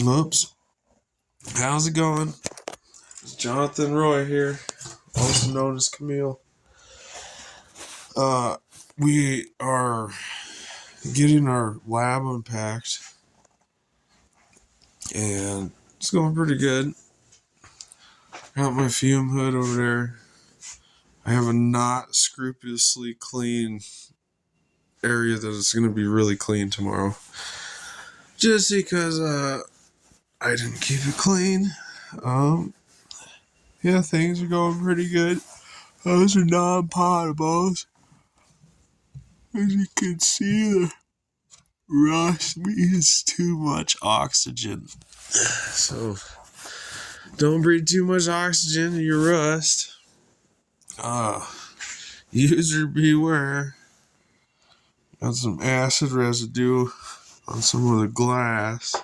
Oops. How's it going? It's Jonathan Roy here, also known as Camille. Uh, we are getting our lab unpacked, and it's going pretty good. Got my fume hood over there. I have a not scrupulously clean area that is going to be really clean tomorrow. Just because I didn't keep it clean. Yeah, things are going pretty good. Those are non-potables. As you can see, the rust means too much oxygen. So, don't breathe too much oxygen in your rust. User beware. Got some acid residue on some of the glass.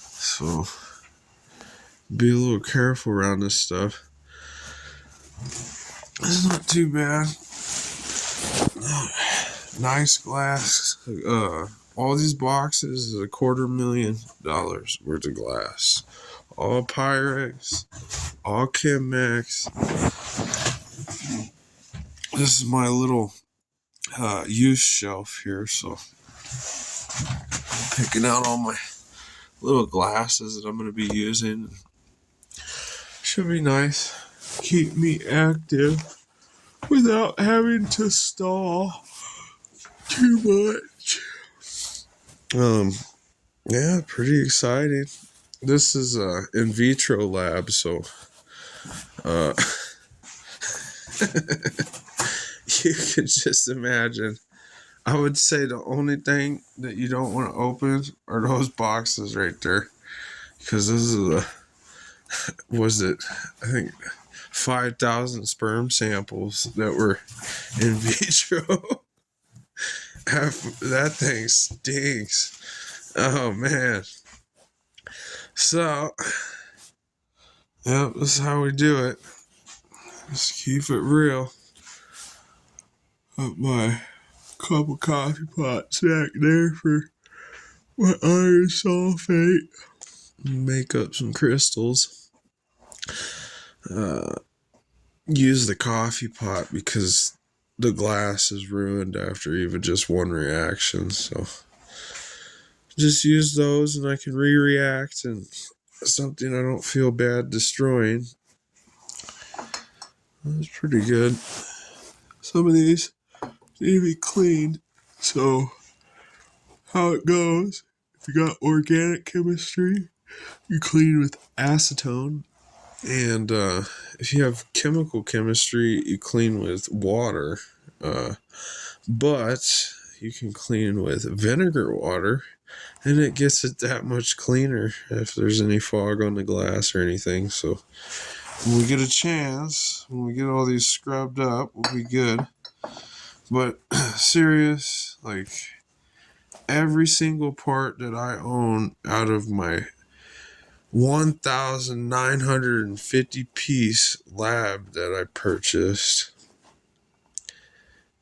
So, be a little careful around this stuff. It's not too bad. Nice glass. All these boxes is $250,000 worth of glass. All Pyrex, all Chemex. This is my little use shelf here, so picking out all my little glasses that I'm going to be using. Should be nice. Keep me active without having to stall too much. Yeah, pretty exciting. This is a in vitro lab, so you can just imagine. I would say the only thing that you don't want to open are those boxes right there, because this is I think 5,000 sperm samples that were in vitro. That thing stinks. Oh man. So, yeah, this is how we do it. Just keep it real. Put my cup of coffee pots back there for my iron sulfate. Make up some crystals. Use the coffee pot because the glass is ruined after even just one reaction. So just use those and I can re-react and something I don't feel bad destroying. That's pretty good. Some of these need to be cleaned. So how it goes, if you got organic chemistry, you clean with acetone. And if you have chemical chemistry, you clean with water. But you can clean with vinegar water, and it gets it that much cleaner if there's any fog on the glass or anything. So when we get a chance, when we get all these scrubbed up, we'll be good. But serious, like every single part that I own out of my 1,950 piece lab that I purchased,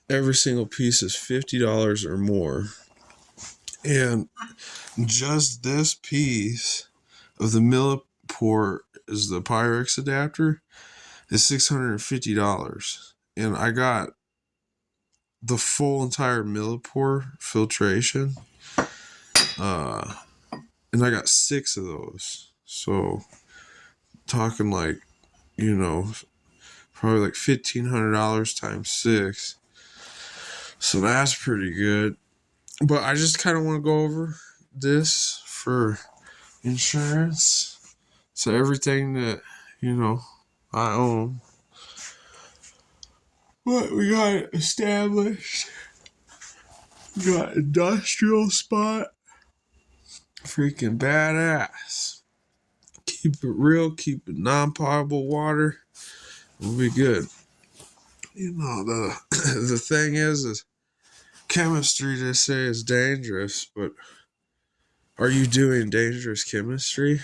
every single piece is $50 or more. And just this piece of the Millipore is the Pyrex adapter is $650. And I got the full entire Millipore filtration. And I got 6 of those. So talking like, probably like $1,500 times 6. So that's pretty good. But I just kind of want to go over this for insurance. So everything that, I own. But we got it established. We got industrial spot. Freaking badass. Keep it real. Keep it non-potable water. We'll be good. The thing is chemistry, they say, is dangerous, but are you doing dangerous chemistry?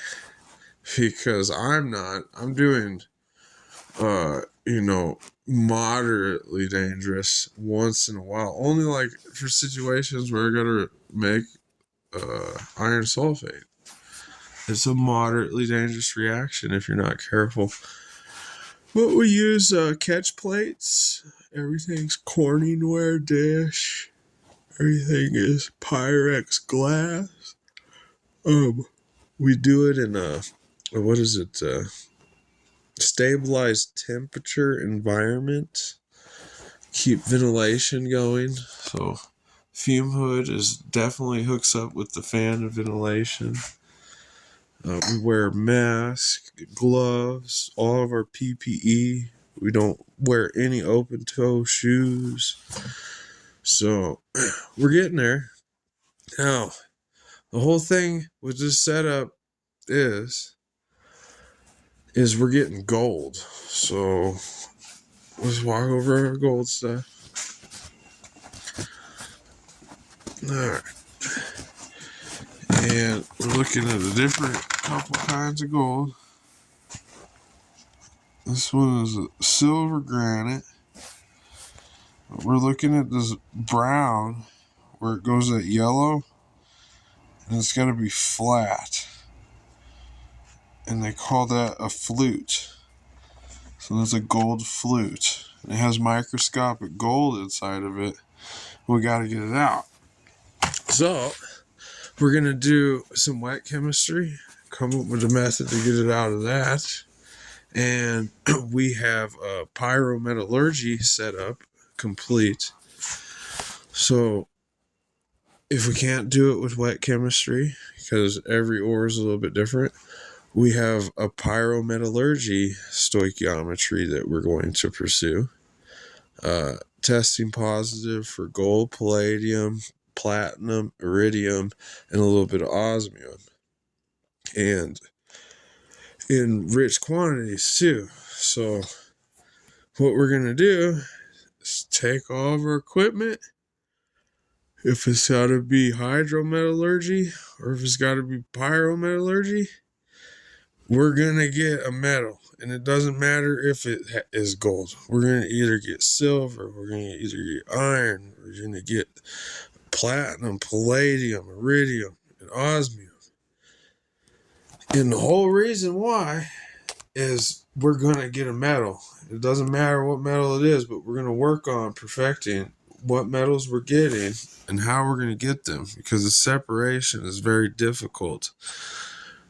Because I'm not. I'm doing, moderately dangerous once in a while. Only like for situations where I gotta make iron sulfate. It's a moderately dangerous reaction if you're not careful. But we use catch plates. Everything's Corningware dish. Everything is Pyrex glass. We do it in a stabilized temperature environment. Keep ventilation going. So fume hood definitely hooks up with the fan and ventilation. We wear masks, gloves, all of our PPE. We don't wear any open toe shoes. So we're getting there. Now, the whole thing with this setup is we're getting gold. So let's walk over our gold stuff. Alright. And we're looking at a different couple kinds of gold. This one is a silver granite. We're looking at this brown where it goes at yellow, and it's got to be flat. And they call that a flute. So there's a gold flute. And it has microscopic gold inside of it. We got to get it out. So we're going to do some wet chemistry, come up with a method to get it out of that. And we have a pyrometallurgy set up complete. So if we can't do it with wet chemistry, because every ore is a little bit different, we have a pyrometallurgy stoichiometry that we're going to pursue. Testing positive for gold, palladium, platinum, iridium, and a little bit of osmium. And in rich quantities too. So what we're going to do is take all of our equipment. If it's got to be hydrometallurgy or if it's got to be pyrometallurgy, we're going to get a metal. And it doesn't matter if it is gold. We're going to either get silver, we're going to either get iron, we're going to get platinum, palladium, iridium, and osmium. And the whole reason why is we're going to get a metal. It doesn't matter what metal it is, but we're going to work on perfecting what metals we're getting and how we're going to get them, because the separation is very difficult.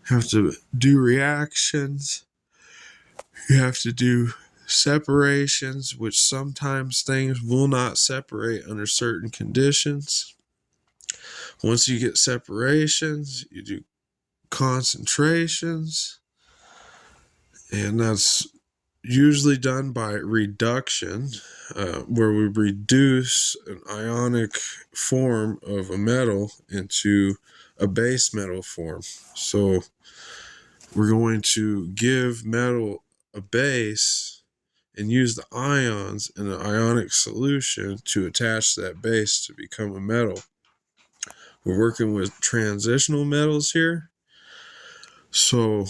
You have to do reactions. You have to do separations, which sometimes things will not separate under certain conditions. Once you get separations, you do concentrations, and that's usually done by reduction, where we reduce an ionic form of a metal into a base metal form. So we're going to give metal a base and use the ions in an ionic solution to attach that base to become a metal. We're working with transitional metals here. So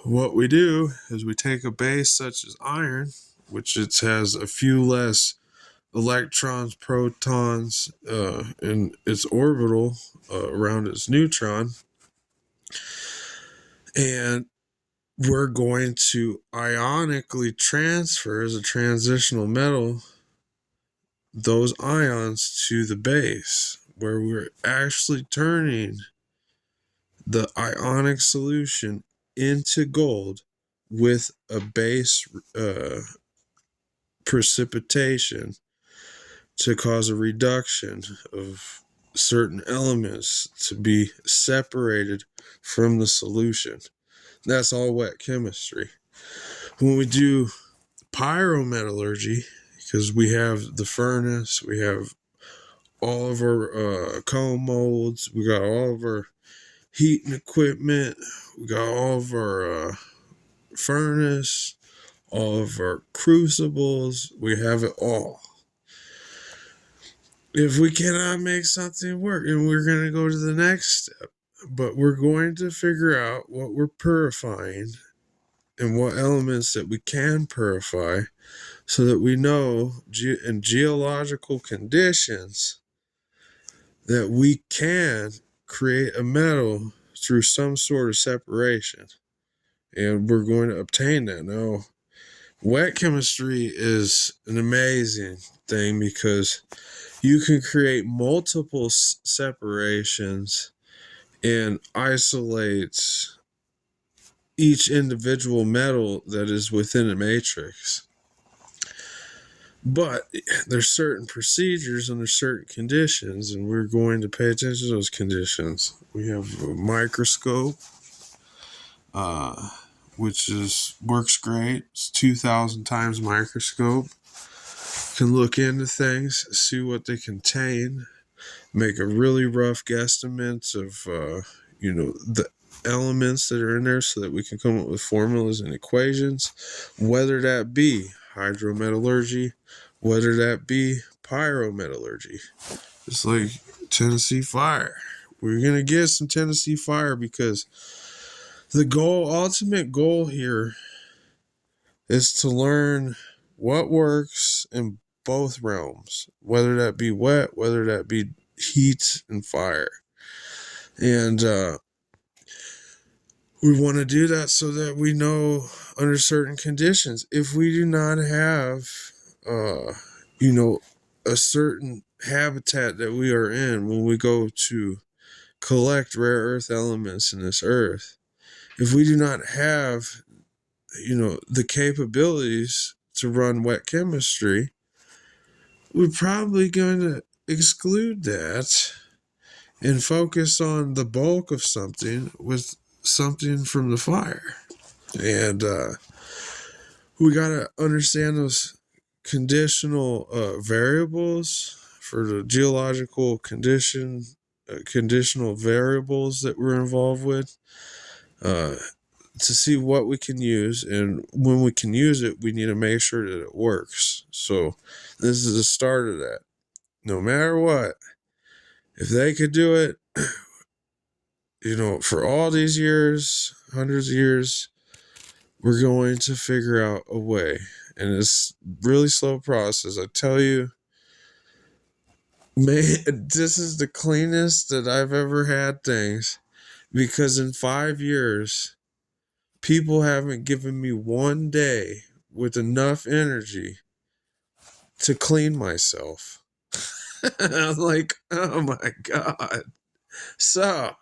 what we do is we take a base such as iron, which it has a few less electrons, protons in its orbital around its neutron, and we're going to ionically transfer as a transitional metal those ions to the base, where we're actually turning the ionic solution into gold with a base precipitation to cause a reduction of certain elements to be separated from the solution. That's all wet chemistry. When we do pyrometallurgy, because we have the furnace, we have all of our cone molds, we got all of our heating equipment, we got all of our furnace, all of our crucibles, we have it all. If we cannot make something work, and we're going to go to the next step, but we're going to figure out what we're purifying and what elements that we can purify, so that we know in geological conditions that we can create a metal through some sort of separation. And we're going to obtain that. Now, wet chemistry is an amazing thing because you can create multiple separations and isolate each individual metal that is within a matrix. But there's certain procedures under certain conditions, and we're going to pay attention to those conditions. We have a microscope, which works great. It's 2,000 times microscope. Can look into things, see what they contain, make a really rough guesstimate of the elements that are in there so that we can come up with formulas and equations, whether that be hydrometallurgy, whether that be pyrometallurgy. It's like Tennessee Fire. We're going to get some Tennessee Fire because the ultimate goal here is to learn what works in both realms, whether that be wet, whether that be heat and fire. And we want to do that so that we know under certain conditions. If we do not have, a certain habitat that we are in when we go to collect rare earth elements in this earth, if we do not have, the capabilities to run wet chemistry, we're probably going to exclude that and focus on the bulk of something with something from the fire. And we got to understand those conditional variables for the geological conditional variables that we're involved with to see what we can use. And when we can use it, we need to make sure that it works. So this is the start of that. No matter what, if they could do it, for all these years, hundreds of years, we're going to figure out a way. And it's really slow process. I tell you, this is the cleanest that I've ever had things, because in 5 years, people haven't given me one day with enough energy to clean myself. I'm like, oh my God. So,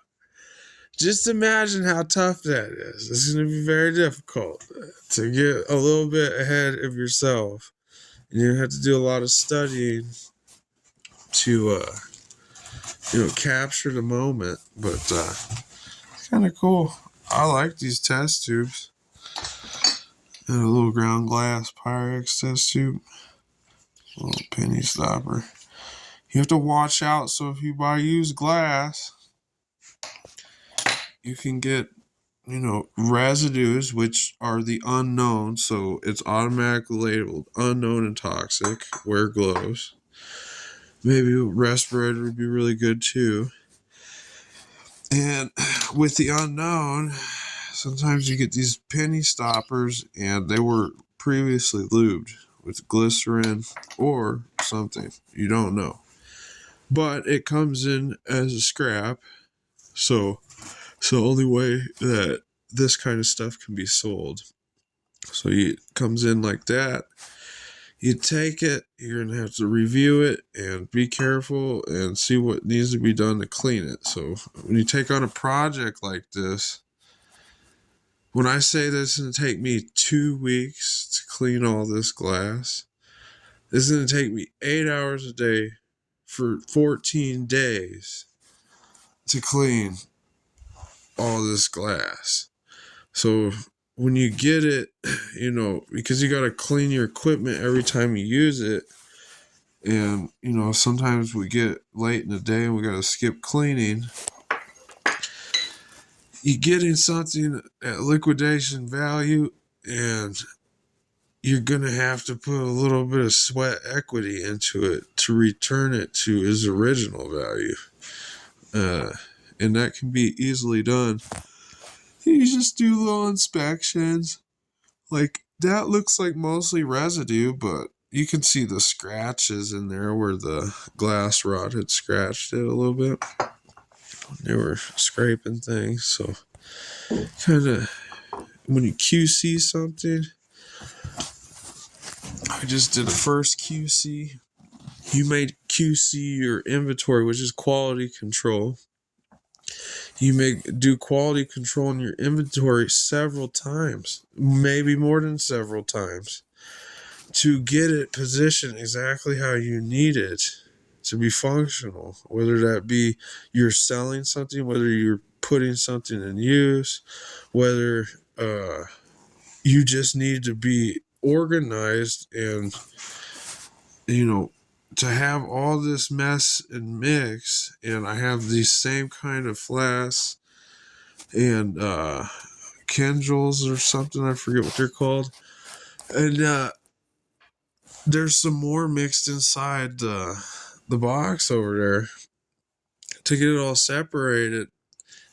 just imagine how tough that is. It's going to be very difficult to get a little bit ahead of yourself. And you have to do a lot of studying to, capture the moment. But it's kind of cool. I like these test tubes. And a little ground glass Pyrex test tube. A little penny stopper. You have to watch out. So if you buy used glass, you can get, residues, which are the unknown. So it's automatically labeled unknown and toxic. Wear gloves. Maybe a respirator would be really good too. And with the unknown, sometimes you get these penny stoppers and they were previously lubed with glycerin or something. You don't know. But it comes in as a scrap. So it's the only way that this kind of stuff can be sold. So it comes in like that. You take it, you're going to have to review it and be careful and see what needs to be done to clean it. So when you take on a project like this, when I say this is going to take me 2 weeks to clean all this glass, this is going to take me 8 hours a day for 14 days to clean all this glass. So when you get it, because you got to clean your equipment every time you use it. And, sometimes we get late in the day and we got to skip cleaning. You're getting something at liquidation value, and you're going to have to put a little bit of sweat equity into it to return it to its original value. And that can be easily done. You just do little inspections. Like, that looks like mostly residue, but you can see the scratches in there where the glass rod had scratched it a little bit. They were scraping things. So kind of when you QC something, I just did a first QC. You may QC your inventory, which is quality control. You may do quality control in your inventory several times, maybe more than several times, to get it positioned exactly how you need it to be functional. Whether that be you're selling something, whether you're putting something in use, whether you just need to be organized and, to have all this mess and mix, and I have these same kind of flasks and Kenjals or something, I forget what they're called, and there's some more mixed inside the box over there. To get it all separated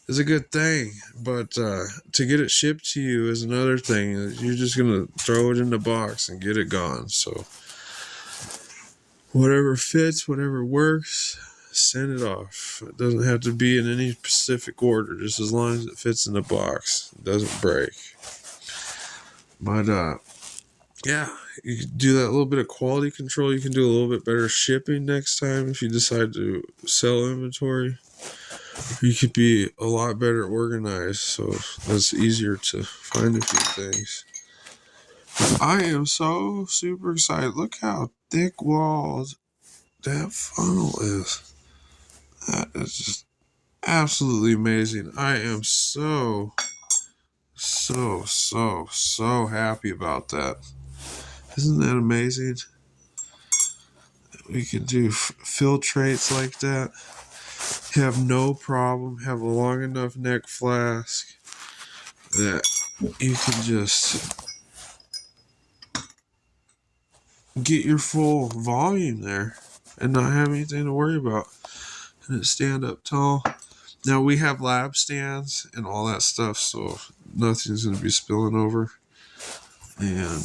is a good thing, but to get it shipped to you is another thing. You're just gonna throw it in the box and get it gone. So whatever fits, whatever works, send it off. It doesn't have to be in any specific order, just as long as it fits in the box. It doesn't break. But yeah, you can do that little bit of quality control. You can do a little bit better shipping next time if you decide to sell inventory. You could be a lot better organized, so that's easier to find a few things. I am so super excited. Look how thick walls that funnel is. That is just absolutely amazing. I am so happy about that. Isn't that amazing? We can do filtrates like that. Have no problem. Have a long enough neck flask that you can just get your full volume there and not have anything to worry about. And it stand up tall. Now we have lab stands and all that stuff, so nothing's going to be spilling over. And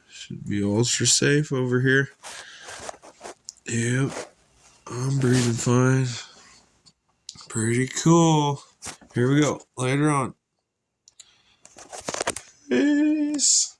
should be ultra safe over here. Yep, I'm breathing fine. Pretty cool. Here we go. Later on. Peace.